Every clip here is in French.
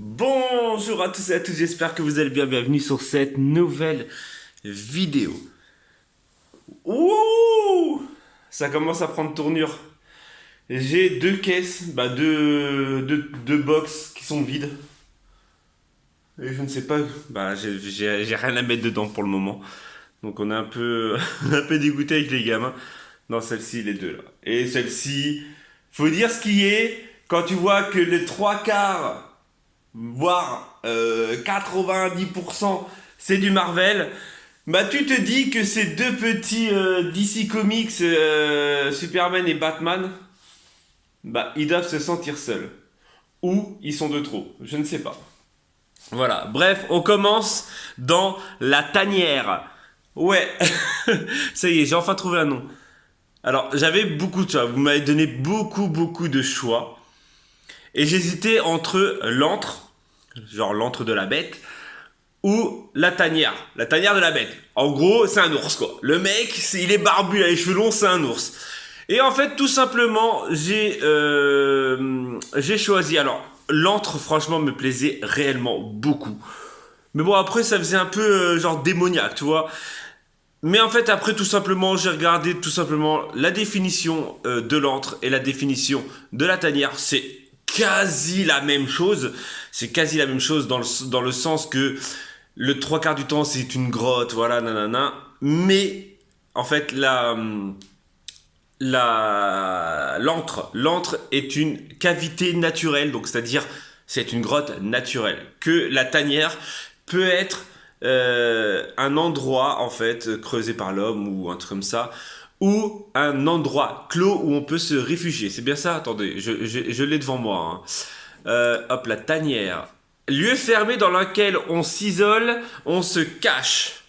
Bonjour à tous et à toutes, j'espère que vous allez bien, bienvenue sur cette nouvelle vidéo. Ouh, ça commence à prendre tournure. J'ai deux caisses, deux box qui sont vides. Et je ne sais pas, j'ai rien à mettre dedans pour le moment. Donc on est un peu, un peu dégoûté avec les gamins. Non, celle-ci, les deux là. Et celle-ci, faut dire ce qui est, quand tu vois que les trois quarts voire 90%, c'est du Marvel, bah tu te dis que ces deux petits DC Comics, Superman et Batman, bah ils doivent se sentir seuls. Ou ils sont de trop, je ne sais pas. Voilà, bref, on commence dans la tanière. Ouais, ça y est, j'ai enfin trouvé un nom. Alors, j'avais beaucoup de choix, vous m'avez donné beaucoup de choix. Et j'hésitais entre l'antre, genre l'antre de la bête, ou la tanière de la bête. En gros, c'est un ours quoi. Le mec, il est barbu, il a les cheveux longs, c'est un ours. Et en fait, tout simplement, j'ai choisi. Alors, l'antre, franchement, me plaisait réellement beaucoup. Mais bon, après, ça faisait un peu genre démoniaque, tu vois. Mais en fait, après, tout simplement, j'ai regardé tout simplement la définition de l'antre et la définition de la tanière. C'est quasi la même chose. C'est quasi la même chose dans le sens que le trois quarts du temps, c'est une grotte, voilà, nanana. Mais, en fait, l'antre est une cavité naturelle, donc c'est-à-dire, c'est une grotte naturelle. Que la tanière peut être un endroit, en fait, creusé par l'homme ou un truc comme ça, ou un endroit clos où on peut se réfugier. C'est bien ça? Attendez, je l'ai devant moi, hein. Hop, la tanière. Lieu fermé dans lequel on s'isole, on se cache.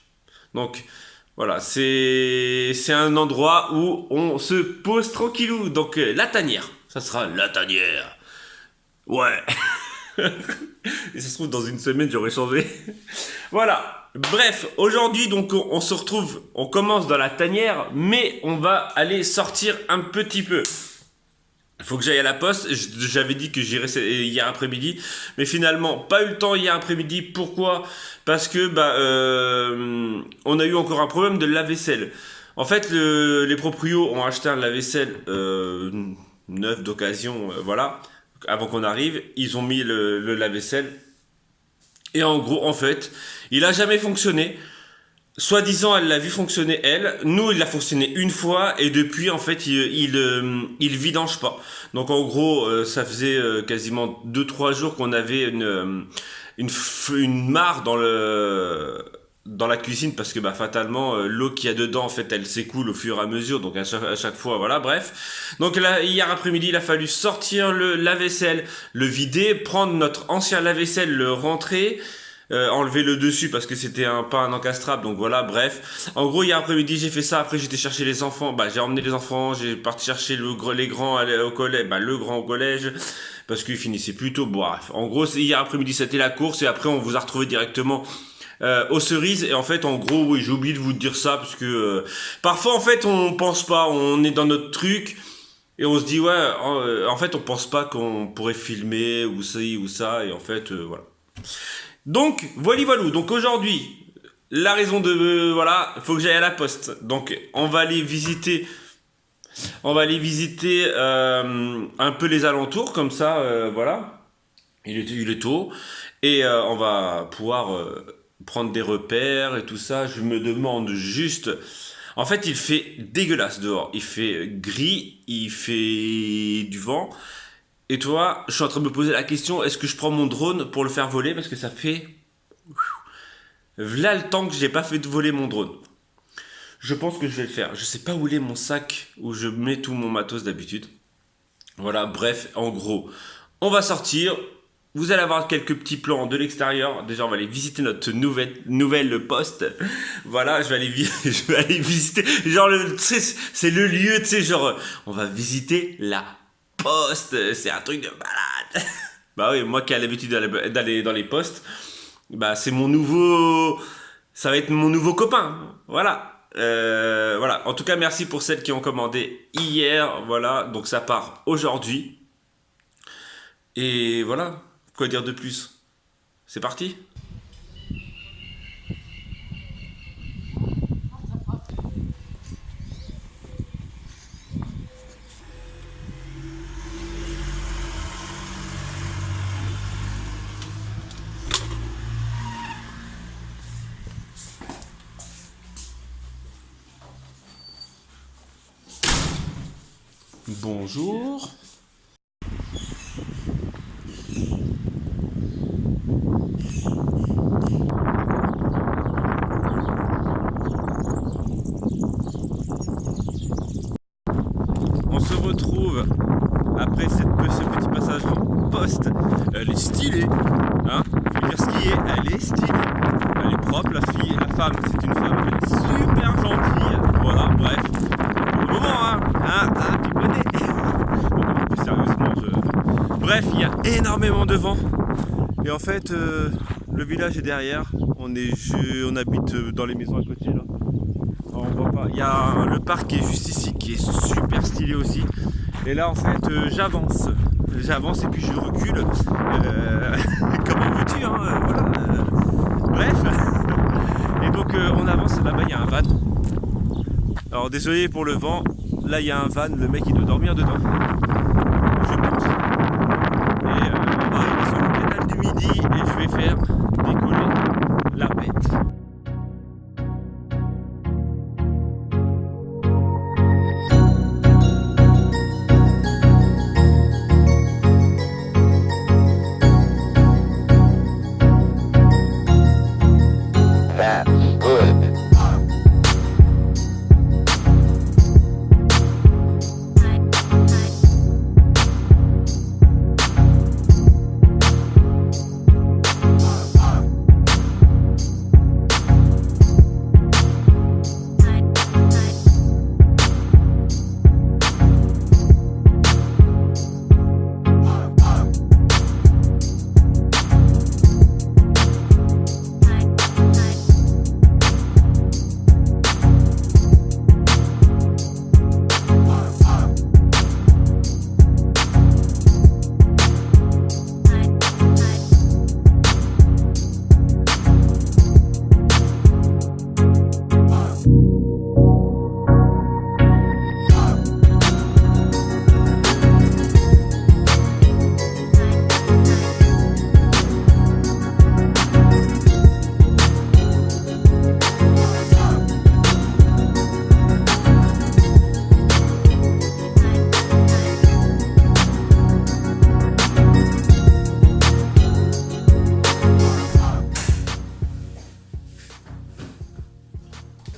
Donc, voilà, c'est un endroit où on se pose tranquillou. Donc, la tanière. Ça sera la tanière. Ouais. Et ça se trouve, dans une semaine, j'aurais changé. Voilà. Bref, aujourd'hui, donc, on se retrouve, on commence dans la tanière, mais on va aller sortir un petit peu. Il faut que j'aille à la poste. J'avais dit que j'irais hier après-midi, mais finalement pas eu le temps hier après-midi. Pourquoi? Parce que on a eu encore un problème de lave-vaisselle. En fait, les proprios ont acheté un lave-vaisselle neuf d'occasion, voilà. Avant qu'on arrive, ils ont mis le lave-vaisselle et en gros, en fait, il a jamais fonctionné. Soi-disant, elle l'a vu fonctionner elle. Nous, il a fonctionné une fois et depuis, en fait, il vidange pas. Donc, en gros, ça faisait quasiment 2 3 jours qu'on avait une mare dans la cuisine parce que fatalement l'eau qu'il y a dedans en fait elle s'écoule au fur et à mesure donc à chaque fois voilà bref donc là hier après-midi il a fallu sortir le lave-vaisselle, le vider, prendre notre ancien lave-vaisselle, le rentrer, enlever le dessus parce que c'était pas un encastrable donc voilà bref en gros hier après-midi j'ai fait ça. Après j'étais chercher les enfants, j'ai emmené les enfants, j'ai parti chercher les grands au collège, le grand au collège parce qu'il finissait plus tôt. Bref en gros hier après-midi c'était la course et après on vous a retrouvé directement aux cerises. Et en fait en gros oui j'ai oublié de vous dire ça parce que parfois en fait on pense pas, on est dans notre truc et on se dit ouais en fait on pense pas qu'on pourrait filmer ou ci ou ça et en fait voilà. Donc voilà. Donc aujourd'hui la raison de voilà, il faut que j'aille à la poste. Donc on va aller visiter un peu les alentours comme ça voilà. Il est tôt et on va pouvoir prendre des repères et tout ça. Je me demande juste. En fait, il fait dégueulasse dehors. Il fait gris, il fait du vent. Et toi, je suis en train de me poser la question, est-ce que je prends mon drone pour le faire voler? Parce que ça fait. V'là le temps que j'ai pas fait voler mon drone. Je pense que je vais le faire. Je sais pas où il est mon sac où je mets tout mon matos d'habitude. Voilà, bref, en gros, on va sortir. Vous allez avoir quelques petits plans de l'extérieur. Déjà, on va aller visiter notre nouvelle poste. Voilà, je vais aller visiter. Genre, tu sais, c'est le lieu, tu sais, genre, on va visiter la poste. C'est un truc de malade. Bah oui, moi qui ai l'habitude d'aller dans les postes, c'est mon nouveau. Ça va être mon nouveau copain. Voilà. Voilà. En tout cas, merci pour celles qui ont commandé hier. Voilà. Donc, ça part aujourd'hui. Et voilà. Quoi dire de plus? C'est parti? Bonjour. On se retrouve après ce petit passage en poste. Elle est stylée, hein? Faut dire ce qui est, elle est stylée. Elle est propre, la fille, la femme, c'est une femme, elle est super gentille. Voilà, bref. Pour le moment, tu connais. Bon, plus sérieusement, bref, il y a énormément de vent. Et en fait, le village est derrière. On habite dans les maisons à côté là. Alors, on voit pas. Il y a le parc qui est juste ici, qui est super stylé aussi. Et là, en fait, j'avance et puis je recule. Comment veux-tu, hein, voilà. Bref. Et donc, on avance. Là-bas, il y a un van. Alors, désolé pour le vent. Là, il y a un van. Le mec, il doit dormir dedans. Je pense. Et on arrive sur le canal du Midi et je vais faire décoller la bête.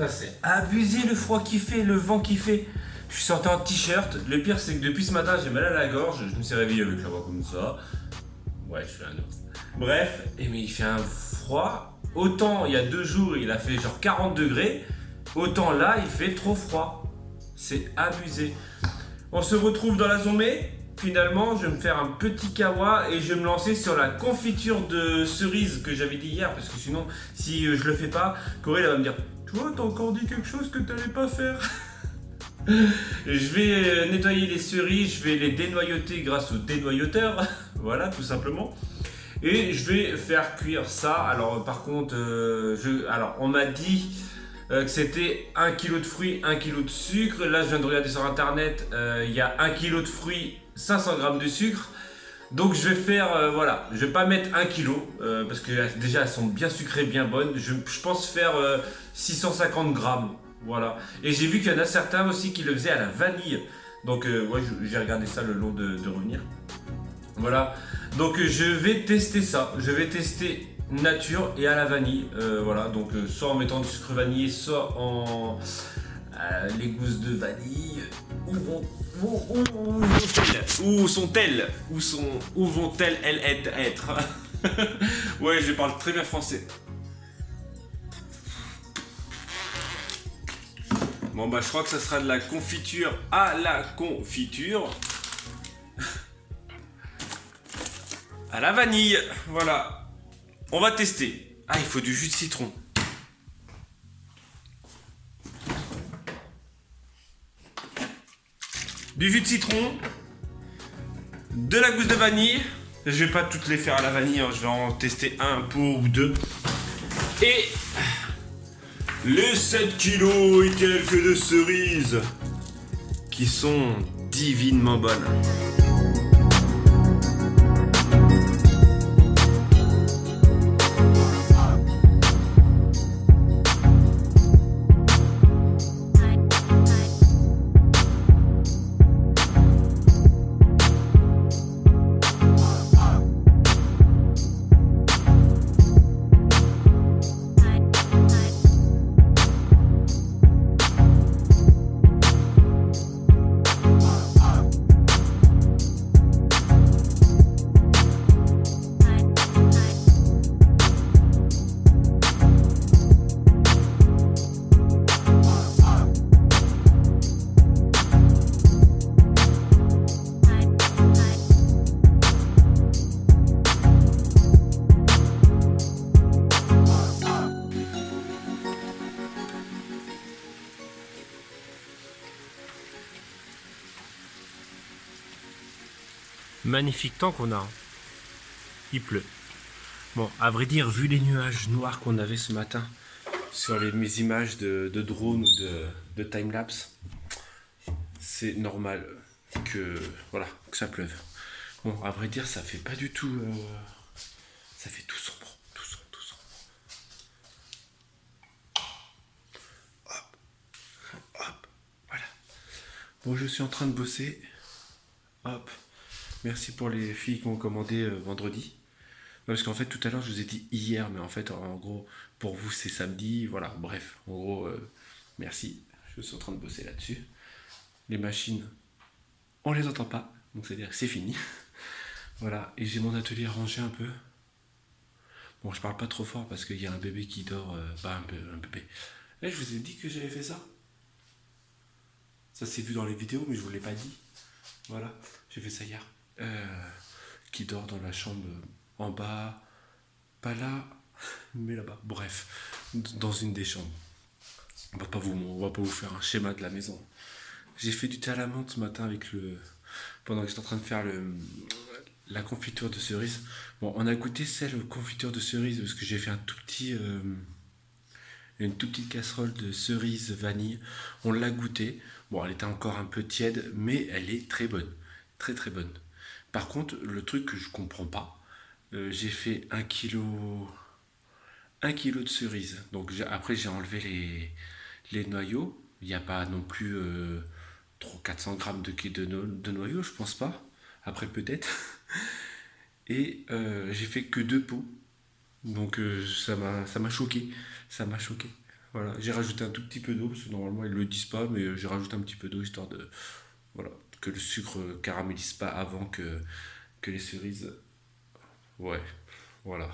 C'est abusé le froid qu'il fait, le vent qu'il fait. Je suis sorti en t-shirt. Le pire, c'est que depuis ce matin, j'ai mal à la gorge. Je me suis réveillé avec la voix comme ça. Ouais, je suis un ours. Bref, mais il fait un froid. Autant il y a 2 jours, il a fait genre 40 degrés. Autant là, il fait trop froid. C'est abusé. On se retrouve dans la zombie. Finalement, je vais me faire un petit kawa et je vais me lancer sur la confiture de cerise que j'avais dit hier. Parce que sinon, si je le fais pas, Corée elle va me dire: toi, t'as encore dit quelque chose que t'allais pas faire. Je vais nettoyer les cerises, je vais les dénoyauter grâce au dénoyauteur. Voilà, tout simplement. Et je vais faire cuire ça. Alors, par contre, on m'a dit que c'était 1 kg de fruits, 1 kg de sucre. Là, je viens de regarder sur internet, il y a 1 kg de fruits, 500 g de sucre. Donc je vais faire, voilà, je vais pas mettre 1 kg parce que déjà elles sont bien sucrées, bien bonnes. Je pense faire 650 grammes, voilà. Et j'ai vu qu'il y en a certains aussi qui le faisaient à la vanille. Donc ouais, j'ai regardé ça le long de revenir. Voilà, donc je vais tester ça. Je vais tester nature et à la vanille. Voilà, donc soit en mettant du sucre vanillé, soit en les gousses de vanille. Où sont-elles? Où vont-elles être? Ouais, je parle très bien français. Bon bah je crois que ça sera de la confiture à la confiture. À la vanille, voilà. On va tester. Ah, il faut du jus de citron. Du jus de citron, de la gousse de vanille, Je vais pas toutes les faire à la vanille, hein. Je vais en tester un pot ou deux. Et les 7 kilos et quelques de cerises qui sont divinement bonnes. Magnifique temps qu'on a. Il pleut. Bon, à vrai dire, vu les nuages noirs qu'on avait ce matin sur mes images de drone ou de time-lapse, c'est normal que ça pleuve. Bon, à vrai dire, ça fait pas du tout... ça fait tout sombre. Tout sombre. Hop, voilà. Bon, je suis en train de bosser. Hop. Merci pour les filles qui ont commandé vendredi. Parce qu'en fait, tout à l'heure, je vous ai dit hier, mais en fait, en gros, pour vous, c'est samedi. Voilà, bref, en gros, merci. Je suis en train de bosser là-dessus. Les machines, on les entend pas. Donc, c'est-à-dire que c'est fini. Voilà, et j'ai mon atelier rangé un peu. Bon, je parle pas trop fort parce qu'il y a un bébé qui dort. Un bébé. Je vous ai dit que j'avais fait ça. Ça s'est vu dans les vidéos, mais je vous l'ai pas dit. Voilà, j'ai fait ça hier. Qui dort dans la chambre en bas, pas là, mais là-bas. Bref, dans une des chambres. On va pas vous faire un schéma de la maison. J'ai fait du thé à la menthe ce matin pendant que j'étais en train de faire la confiture de cerises. Bon, on a goûté celle confiture de cerises parce que j'ai fait une toute petite casserole de cerises vanille. On l'a goûté. Bon, elle était encore un peu tiède, mais elle est très bonne, très très bonne. Par contre, le truc que je comprends pas, j'ai fait 1 kilo de cerises. Donc après j'ai enlevé les noyaux. Il n'y a pas non plus 400 grammes de noyaux, je pense pas. Après peut-être. Et j'ai fait que 2 pots. Donc ça m'a choqué. Ça m'a choqué. Voilà, j'ai rajouté un tout petit peu d'eau parce que normalement ils le disent pas, mais j'ai rajouté un petit peu d'eau histoire de que le sucre caramélise pas avant que les cerises. Ouais, voilà,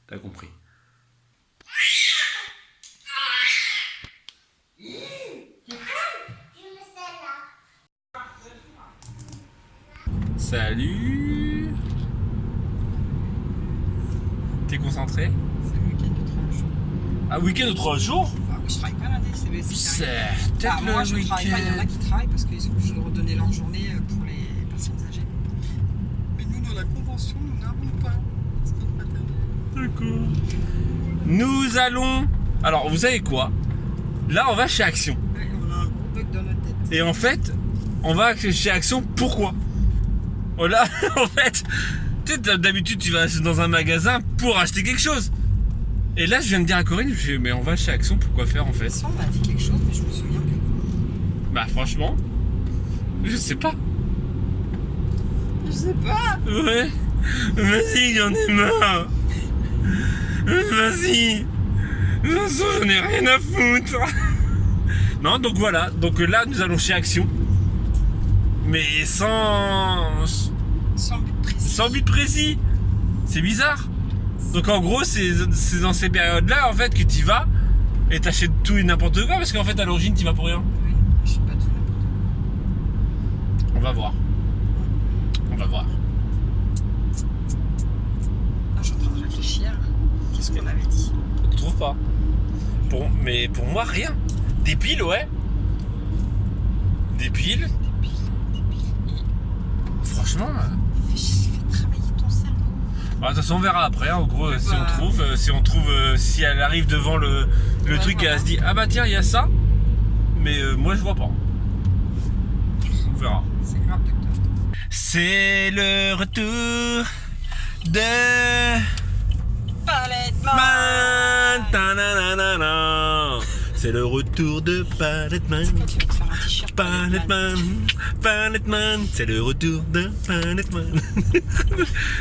t'as compris. Salut. T'es concentré? C'est le week-end de 3 jours. Un week-end de 3 jours? Je travaille pas lundi, c'est peut-être moi je travaille pas, il y en a qui travaillent parce qu'ils sont obligés de redonner leur journée pour les personnes âgées. Mais nous dans la convention, nous n'avons pas stock maternel. D'accord. Nous allons... Alors vous savez quoi? Là on va chez Action. Ouais, on a un gros bug dans notre tête. Et en fait, on va chez Action, pourquoi? Voilà, en fait, tu sais, d'habitude tu vas dans un magasin pour acheter quelque chose. Et là, je viens de dire à Corinne, mais on va chez Action, pourquoi faire en fait? Ça, on m'a dit quelque chose, mais je me souviens plus. Bah franchement, je sais pas. Je sais pas. Ouais. Vas-y, j'en ai marre. Vas-y. De toute façon, j'en ai rien à foutre. Non, donc voilà. Donc là, nous allons chez Action. Mais sans but précis. Sans but précis. C'est bizarre. Donc en gros, c'est dans ces périodes-là en fait que tu vas et t'achètes tout et n'importe quoi parce qu'en fait à l'origine tu vas pour rien. Oui, je sais pas tout n'importe quoi. On va voir. On va voir. Je suis en train de réfléchir. Qu'est-ce qu'on avait dit? Tu trouves pas? Mais pour moi rien. Des piles, ouais. Des piles. Franchement. Fais travailler ton cerveau. De toute façon, on verra après. En gros, si elle arrive devant le truc et elle se dit ah bah tiens, il y a ça. Mais moi, je vois pas. On verra. C'est grave, docteur. C'est le retour de Palette Man. Ta-na-na-na-na. C'est le retour de Paletman. C'est quoi, tu vas te faire un t-shirt Paletman, c'est le retour de Paletman.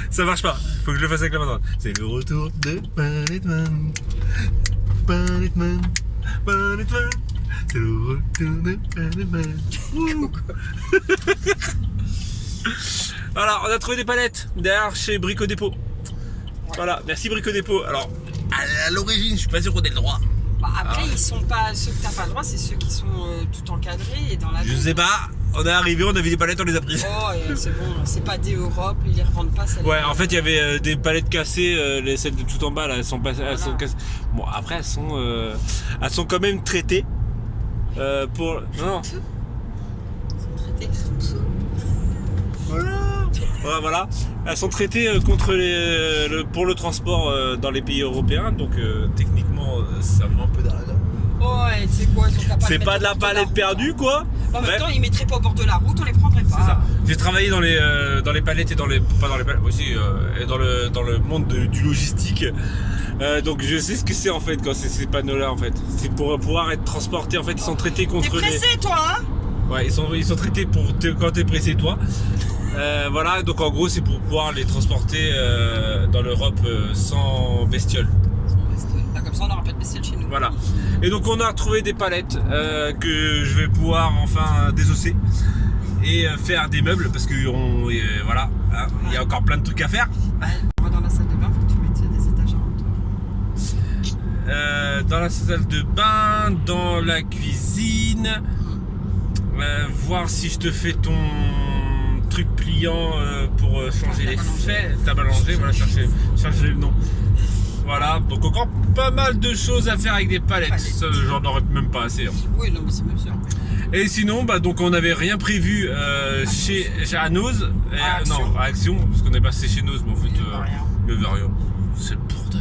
Ça marche pas, faut que je le fasse avec la main droite. C'est le retour de Paletman. Paletman, c'est le retour de Paletman. Voilà, on a trouvé des palettes derrière chez Brico Dépôt. Voilà, merci Brico Dépôt. Alors, à l'origine, je suis pas sûr qu'on ait le droit. Bah après, ils sont pas ceux que t'as pas le droit, c'est ceux qui sont tout encadrés et dans la. Je sais pas, on est arrivé, on a vu des palettes, on les a prises. Oh, c'est bon, c'est pas des Europe, ils les revendent pas. Ça Ouais, en fait, il y avait des palettes cassées, celles de tout en bas, là, elles sont cassées. Bon, après, elles sont quand même traitées. Pour. Non. Ils sont traités. Voilà. Elles sont traitées contre pour le transport dans les pays européens, donc techniquement, ça vaut un peu d'argent. Oh, ouais, tu sais quoi, ils sont capables. C'est pas de la palette perdue, quoi. En même temps, ils mettraient pas au bord de la route, on les prendrait pas. C'est ça. J'ai travaillé dans les palettes et pas dans les palettes aussi, et dans le monde du logistique. Donc je sais ce que c'est en fait quand c'est ces panneaux-là en fait. C'est pour pouvoir être transportés. En fait, ils sont traités contre T'es pressé, toi, hein? Ouais, ils sont traités quand t'es pressé, toi. Voilà, donc en gros, c'est pour pouvoir les transporter dans l'Europe sans bestiole. Comme ça, on n'aura pas de bestiole chez nous. Voilà. Et donc on a retrouvé des palettes que je vais pouvoir enfin désosser et faire des meubles parce que voilà, hein, il y a encore plein de trucs à faire. Moi, dans la salle de bain, faut que tu mettes des étagères en Dans la salle de bain, dans la cuisine, voir si je te fais ton truc pliant pour changer les faits, table à langer, voilà, chercher le nom. Voilà, donc encore pas mal de choses à faire avec des palettes. Ça, j'en aurais même pas assez. Hein. Oui, non, mais c'est même sûr. Et sinon, bah, donc on n'avait rien prévu chez Nose. Non, à Action, parce qu'on est passé chez Nose, mais en fait, il n'y avait rien. C'est le bordel.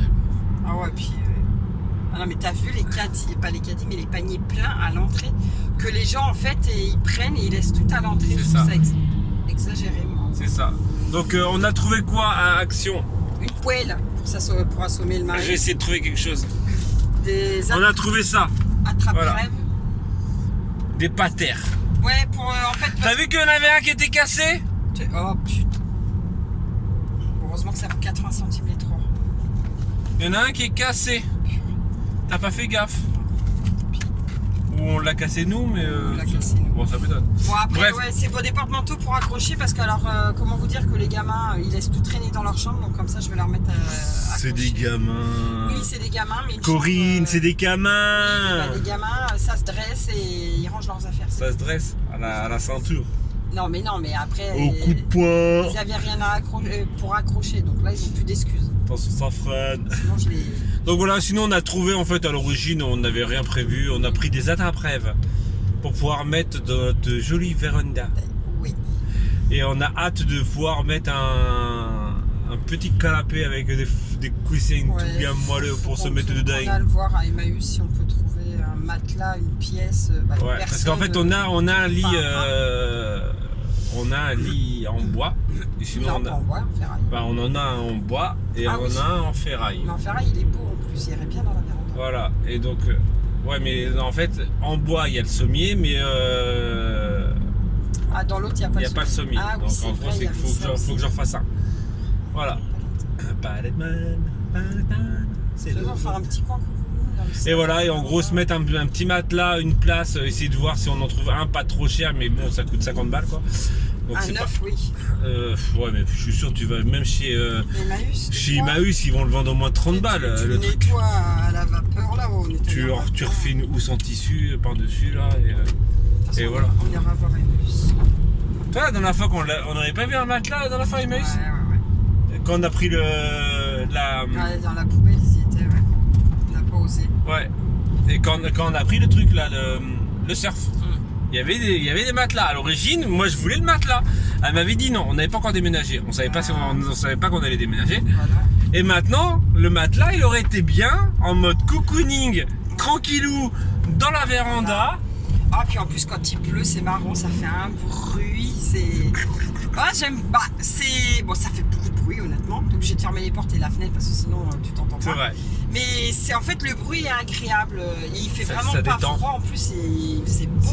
Ah ouais, puis. Ah non, mais t'as vu les caddies, pas les caddies, mais les paniers pleins à l'entrée, que les gens en fait ils prennent et ils laissent tout à l'entrée. C'est je ça. trouve ça exagéré, moi. C'est ça. Donc on a trouvé quoi à Action? Une poêle pour assommer le mari. J'ai essayé de trouver quelque chose. On a trouvé ça. Attrape-crève. Voilà. Des patères. Ouais, pour en fait. T'as vu qu'il y en avait un qui était cassé? Oh putain. Heureusement que ça vaut 80 centimes les trois. Il y en a un qui est cassé. T'as pas fait gaffe? Ou on l'a cassé nous, mais. On l'a cassé nous. Bon, ça m'étonne. Bon, après, bref. Ouais, c'est pour des porte-manteaux pour accrocher parce que, alors, comment vous dire que les gamins ils laissent tout traîner dans leur chambre, donc comme ça je vais leur mettre à. C'est des gamins. Oui, c'est des gamins, mais. Corinne, c'est des gamins. Des gamins, ça se dresse et ils rangent leurs affaires. Ça se dresse à la ceinture. Non, mais après. Au coup de poing. Ils n'avaient rien pour accrocher, donc là ils n'ont plus d'excuses. Attention, ça freine. Sinon je les. Donc voilà, sinon on a trouvé en fait à l'origine, on n'avait rien prévu, on a pris des attrape-rêves pour pouvoir mettre dans notre jolie véranda. Oui. Et on a hâte de pouvoir mettre un petit canapé avec des coussins tout bien moelleux pour se mettre dedans. On va le voir à Emmaüs si on peut trouver un matelas, une pièce. Une ouais, parce qu'en fait on a un lit. On a un lit en bois. Et sinon en bois, en ferraille. Bah, on en a un en bois et on en a un en ferraille. Mais en ferraille, il est beau en plus, il irait bien dans la véranda. Voilà, et donc, ouais, mais en fait, en bois, il y a le sommier, mais. Ah, dans l'autre, il n'y a pas le sommier. Ah, donc oui, en gros, il faut que j'en fasse un. Voilà. Paletman. C'est là. On va faire un petit coin. Et voilà, et en gros, se mettre un petit matelas, une place, essayer de voir si on en trouve un pas trop cher, mais bon, ça coûte 50 balles quoi. Donc un neuf, oui. Ouais, mais je suis sûr, tu vas même chez Emmaüs, ils vont le vendre au moins 30 balles. Tu le truc. nettoies à la vapeur là où on est. Tu refais une housse en tissu par-dessus là, et voilà. On ira voir Emmaüs. Toi, la dernière fois on n'avait pas vu un matelas la dernière fois à Emmaüs? Ouais. Quand on a pris dans la poubelle, ils y étaient, ouais. On n'a pas osé. Ouais. Et quand on a pris le truc là, le surf. il y avait des matelas. À l'origine, moi je voulais le matelas. Elle m'avait dit non, on n'avait pas encore déménagé. On savait pas si on savait pas qu'on allait déménager. Voilà. Et maintenant, le matelas, il aurait été bien en mode cocooning, tranquillou, dans la véranda. Ah, puis en plus, quand il pleut, c'est marrant, ça fait un bruit. C'est. Ah, j'aime. Bah, c'est. Bon, ça fait beaucoup de bruit, honnêtement. T'es obligé de fermer les portes et la fenêtre parce que sinon, tu t'entends C'est pas. vrai. Mais c'est en fait, le bruit est agréable. Il fait Ça vraiment pas détend. froid. En plus, c'est beau.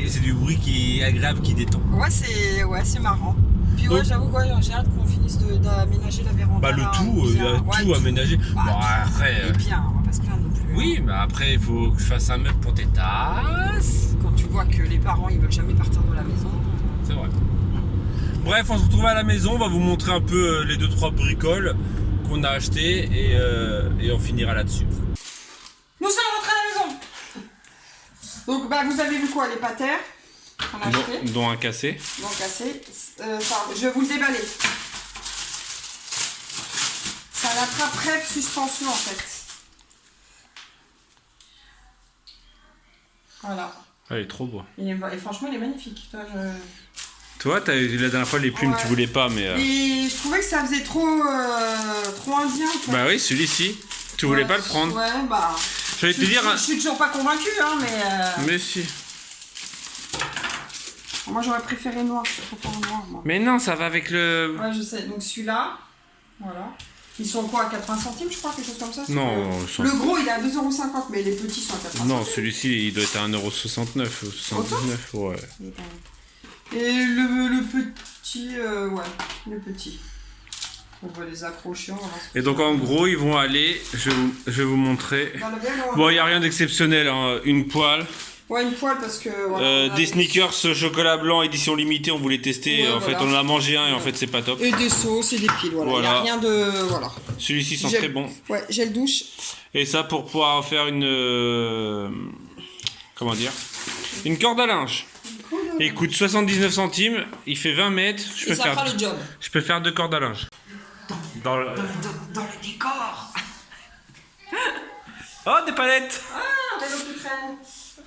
C'est du bruit qui est agréable, qui détend. Ouais, c'est marrant. Puis ouais, Donc- j'avoue quoi, j'ai hâte qu'on finisse d'aménager la véranda. Bah le là, tout, bien. Ouais, tout aménagé. Bah, Bon après, Et bien, on va pas se plaindre non plus. oui, mais après il faut que je fasse un meuble pour tes tasses. Quand tu vois que les parents ils veulent jamais partir de la maison. C'est vrai. Bref, on se retrouve à la maison, on va vous montrer un peu les 2-3 bricoles qu'on a achetées et on finira là-dessus. Nous sommes rentrés à la maison. Donc bah vous avez vu quoi, les patères qu'on a achetés, Dont un cassé. donc cassés. Je vais vous le déballer. Ça l'attrape suspension en fait. Voilà. Ah, il est trop beau. Et franchement il est magnifique. Toi, t'as eu la dernière fois les plumes, Ouais. tu voulais pas, mais. Et je trouvais que ça faisait trop indien. Quoi. Bah oui, celui-ci. Tu voulais Ouais, pas le prendre. Ouais, bah. J'allais te dire. Je suis toujours pas convaincue, hein, mais. Mais si. Moi j'aurais préféré noir, je préfère noir, moi. Mais non, ça va avec le. Ouais, je sais. Donc celui-là, voilà. Ils sont quoi, à 80 centimes, je crois, quelque chose comme ça? Non, Le gros, il est à 2,50 €, mais les petits sont à 80 non, centimes. celui-ci, il doit être à 1,69 € ou 79, ouais. Et le petit, ouais, le petit. On va les accrocher, on va voir ce que Et donc en gros, ils vont aller, je vais vous montrer. Dans le bien, on va- Bon, il n'y a rien d'exceptionnel, hein. Une poêle, Ouais, une poêle parce que. Voilà, on a des sneakers chocolat blanc édition limitée, on voulait tester. Ouais, En voilà. fait, on en a mangé un et en fait, c'est pas top. Et des sauces et des piles, voilà. Il n'y a Voilà. rien de. Voilà. Celui-ci sent Gel- très bon. Ouais, gel douche. Et ça pour pouvoir faire une. Comment dire? Une corde à linge. Et il coûte 79 centimes, il fait 20 mètres. Et ça fera le job. Je peux faire 2 cordes à linge. Dans le... Dans le décor. Oh, des palettes! Ah, un vélo qui traîne.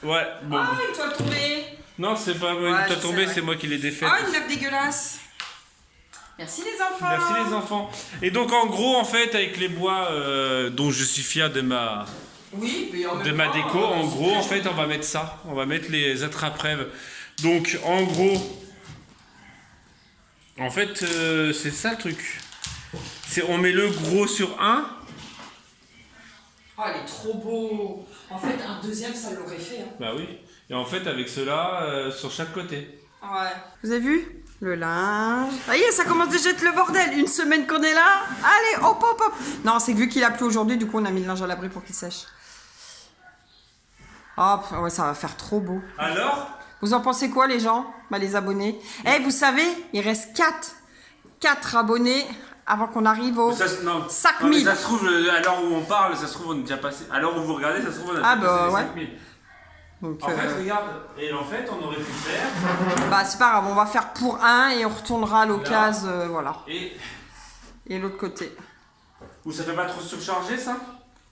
Ouais, bon. Ah, une toile tombée. Non, c'est pas Ouais, une je t'as tombé, sais, ouais. c'est moi qui l'ai défaite. Ah, une nappe dégueulasse. Merci les enfants. Merci les enfants. Et donc en gros, en fait, avec les bois dont je suis fier de ma Oui, mais en même temps, déco, en gros, en fait, on va mettre ça. On va mettre les attrape-rêves. Donc en gros, en fait, c'est ça le truc. On met le gros sur un. Oh, il est trop beau. En fait, un deuxième, ça l'aurait fait. Hein. Bah oui. Et en fait, avec cela, sur chaque côté. Ouais. Vous avez vu le linge? Ça y est, ça commence déjà à être le bordel. Une semaine qu'on est là. Allez, hop, hop, hop. Non, c'est que vu qu'il a plu aujourd'hui, du coup, on a mis le linge à l'abri pour qu'il sèche. Hop, ouais, ça va faire trop beau. Alors? Vous en pensez quoi, les gens? Bah, les abonnés. Eh, vous savez, il reste 4 abonnés avant qu'on arrive au 5000. Ça se trouve, à l'heure où on parle, ça se trouve, on est déjà passé. À l'heure où vous regardez, ça se trouve, on a Ah, déjà bah, passé les ouais. 5000. Donc, En fait, regarde, et en fait, on aurait pu faire. bah, c'est pas grave, on va faire pour un et on retournera à l'occasion, voilà. Et Et l'autre côté. où ça fait pas trop surchargé, ça?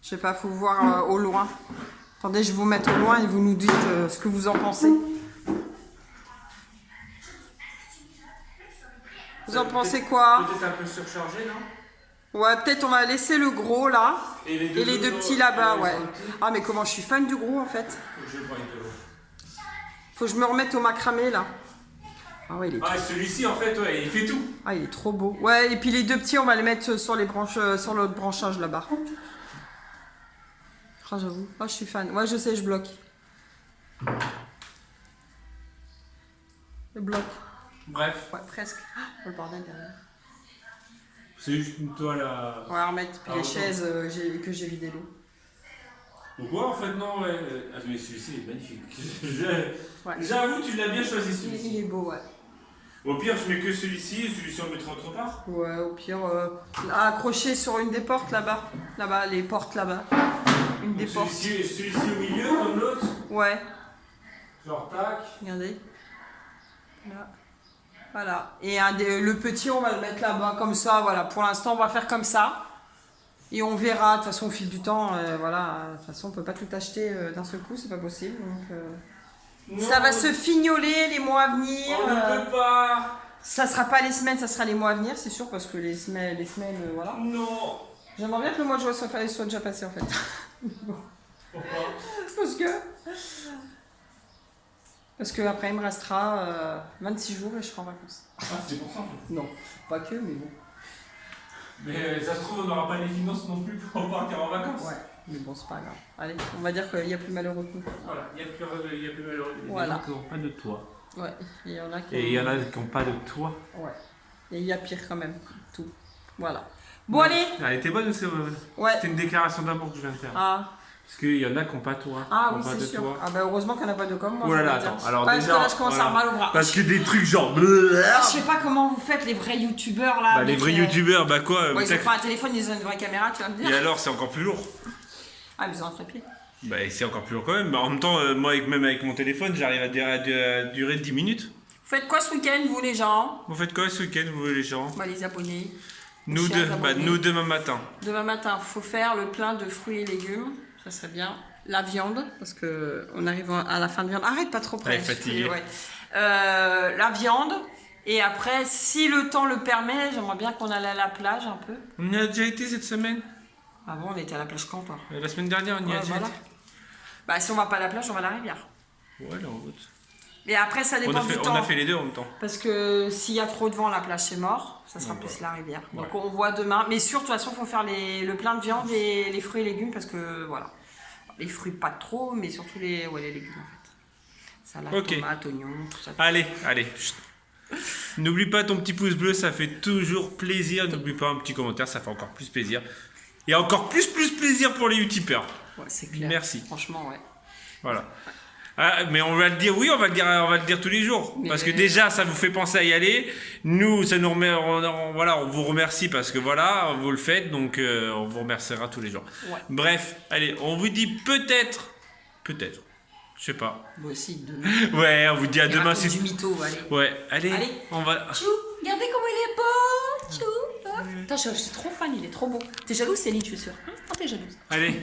Je sais pas, faut voir au loin. Attendez, je vais vous mettre au loin et vous nous dites ce que vous en pensez. Vous en pensez quoi? Peut-être un peu surchargé, non? Ouais, peut-être on va laisser le gros là Et et les deux petits là-bas, ouais. Ah, mais comment je suis fan du gros en fait. Faut que je prenne de l'eau. Faut que je me remette au macramé là. Ah ouais, il est Ah, celui-ci, en fait, ouais, il fait tout. Ah, il est trop beau. Ouais, et puis les deux petits, on va les mettre sur les branches, sur l'autre branchage là-bas. Ah, j'avoue. Ah, je suis fan. Ouais, je sais, je bloque. Je bloque. Bref, Ouais, presque. Oh, le bordel derrière. c'est juste une toile à. On va remettre puis Ah, les ouais. chaises que j'ai vidé l'eau. Donc, ouais, en fait, non, ouais. Ah, mais celui-ci est magnifique. Ouais. J'avoue, tu l'as bien choisi, Il celui-ci. est beau, ouais. Au pire, je mets que celui-ci, et celui-ci, on le mettra autre part. Ouais, au pire, accroché sur une des portes là-bas. Là-bas, les portes là-bas. Une des Donc, portes. celui-ci au milieu, comme l'autre. Ouais, Genre, tac. regardez. Là. Voilà. Et le petit, on va le mettre là-bas, comme ça. Voilà. Pour l'instant, on va faire comme ça. Et on verra. De toute façon, au fil du temps, voilà. De toute façon, on peut pas tout acheter d'un seul coup, c'est pas possible. Donc, Ça va se fignoler les mois à venir. On ne peut pas. Ça sera pas les semaines, ça sera les mois à venir, c'est sûr, parce que les semaines, voilà. Non. J'aimerais bien que le mois de juin soit déjà passé en fait. Pourquoi? Parce que après il me restera 26 jours et je serai en vacances. Ah, c'est pour ça en fait. Non, pas que, mais bon. Mais ça se trouve, on n'aura pas les finances non plus pour partir en vacances. Ouais, mais bon, c'est pas grave. Allez, on va dire qu'il y a plus malheureux que nous. Voilà, il y a plus malheureux. Voilà. Qui n'ont pas de toit. Ouais, il y en a qui. Et il y en a qui n'ont pas de toit. Ouais. Et il y a pire quand même, tout. Voilà. Bon, allez. Elle était bonne, c'est Ouais. C'était une déclaration d'amour que je viens de faire. Ah. Parce qu'il y en a qui n'ont pas de toit. Ah qui ont oui, pas c'est de sûr. toit. Ah bah heureusement qu'il n'y en a pas de comme moi. Oh là je là, veux dire. attends. Alors parce déjà, que là, je commence à avoir mal au bras. Parce que des trucs genre. Je sais pas comment vous faites les vrais youtubeurs là. Bah, les vrais youtubeurs, bah quoi Bon, ils ont pas un téléphone, ils ont une vraie caméra, tu vas me dire. Et alors, c'est encore plus lourd. Ah, mais ils ont un trépied. Bah, c'est encore plus lourd quand même. Bah, en même temps, moi, même avec mon téléphone, j'arrive à durer 10 minutes. Vous faites quoi ce week-end, vous les gens? Vous faites quoi ce week-end, vous les gens? Bah, les abonnés. Nous, chers abonnés. nous demain matin. Demain matin, faut faire le plein de fruits et légumes. Ça serait bien. La viande, parce que on arrive à la fin de viande. Arrête pas trop près. Ouais, fatigué. Ouais. La viande. Et après, si le temps le permet, j'aimerais bien qu'on aille à la plage un peu. On y a déjà été cette semaine? Ah bon, on était à la plage quand, toi? La semaine dernière, on y a Ouais, déjà voilà. été. Bah, si on va pas à la plage, on va à la rivière. Ouais, là, en route. Et après, ça dépend du temps. On a fait les deux en même temps. Parce que s'il y a trop de vent, la plage c'est mort. Ça sera plus la rivière. Donc on voit demain. Mais sûr, de toute façon, il faut faire le plein de viande et les fruits et légumes parce que voilà. Les fruits pas trop, mais surtout les légumes en fait. Salade, Ok. tomates, oignons, tout ça. Allez. Chut. N'oublie pas ton petit pouce bleu, ça fait toujours plaisir. N'oublie pas un petit commentaire, ça fait encore plus plaisir. Et encore plus plaisir pour les youtubeurs. Ouais, c'est clair. Merci. Franchement, ouais. Voilà. Ah, mais on va le dire, oui, on va le dire tous les jours. Mais parce que déjà, ça vous fait penser à y aller. Nous, ça nous on vous remercie parce que voilà, vous le faites, donc on vous remerciera tous les jours. Ouais. Bref, allez, on vous dit peut-être, je sais pas. Moi aussi, demain. Ouais, on vous dit à Il demain. raconte du mytho, allez. Ouais, allez, Allez. on va. Chou, regardez comment il est beau. Chou. Attends, je suis trop fan, il est trop beau. T'es jalouse, Céline, je suis sûre. Hein? Oh, t'es jalouse. Allez.